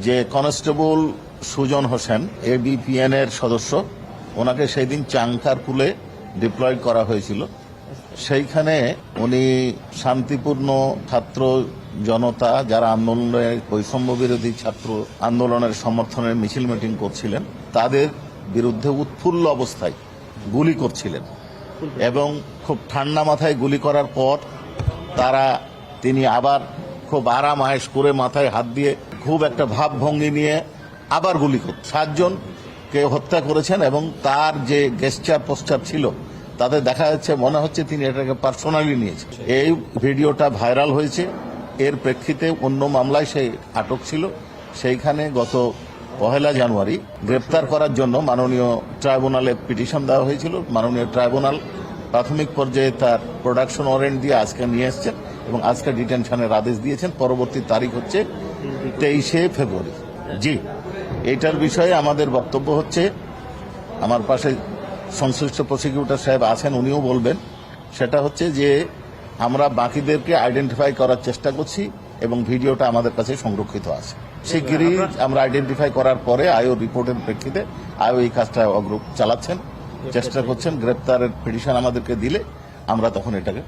যে constable Sujan Hossain APBN এর সদস্য, ওনাকে সেই দিন চাংখারপুলে ডিপ্লয়েড করা হয়েছিল। সেইখানে উনি শান্তিপূর্ণ ছাত্র জনতা যারা আন্দোলনে বৈষম্য বিরোধী ছাত্র আন্দোলনের সমর্থনে মিছিল মিটিং করছিলেন তাদের বিরুদ্ধে উৎফুল্ল অবস্থায় গুলি করছিলেন এবং খুব ঠান্ডা মাথায় গুলি করার পর তিনি আবার খুব আরাম আয়েশ করে মাথায় হাত দিয়ে খুব একটা ভাবভঙ্গি নিয়ে আবার গুলি করে 7 জনকে হত্যা করেছেন এবং তার যে গেস্টার পোস্টার ছিল তাতে দেখা যাচ্ছে মনে হচ্ছে তিনি এটাকে পার্সোনালি নিয়েছেন। এই ভিডিওটা ভাইরাল হয়েছে, এর প্রেক্ষিতে অন্য মামলায় সে আটক ছিল। সেইখানে গত 1 জানুয়ারি গ্রেপ্তার করার জন্য মাননীয় ট্রাইব্যুনালে পিটিশন দেওয়া হয়েছিল। মাননীয় ট্রাইব্যুনাল প্রাথমিক পর্যায়ে তার প্রোডাকশন ওয়ারেন্ট দিয়ে আজকে নিয়ে এসছেন এবং আজকে ডিটেনশনের আদেশ দিয়েছেন। পরবর্তী তারিখ হচ্ছে 23 ফেব্রুয়ারি। জি, এইটার বিষয়ে আমাদের বক্তব্য হচ্ছে, আমার পাশে সংশ্লিষ্ট প্রসিকিউটর সাহেব আছেন, উনিও বলবেন, সেটা হচ্ছে যে আমরা বাকিদেরকে আইডেন্টিফাই করার চেষ্টা করছি এবং ভিডিওটা আমাদের কাছে সংরক্ষিত আছে। শিগগিরই আমরা আইডেন্টিফাই করার পরে আইও রিপোর্টের প্রেক্ষিতে আইও এই কাজটা চালাচ্ছেন, চেষ্টা করছেন। গ্রেপ্তারের পিটিশন আমাদেরকে দিলে আমরা তখন এটাকে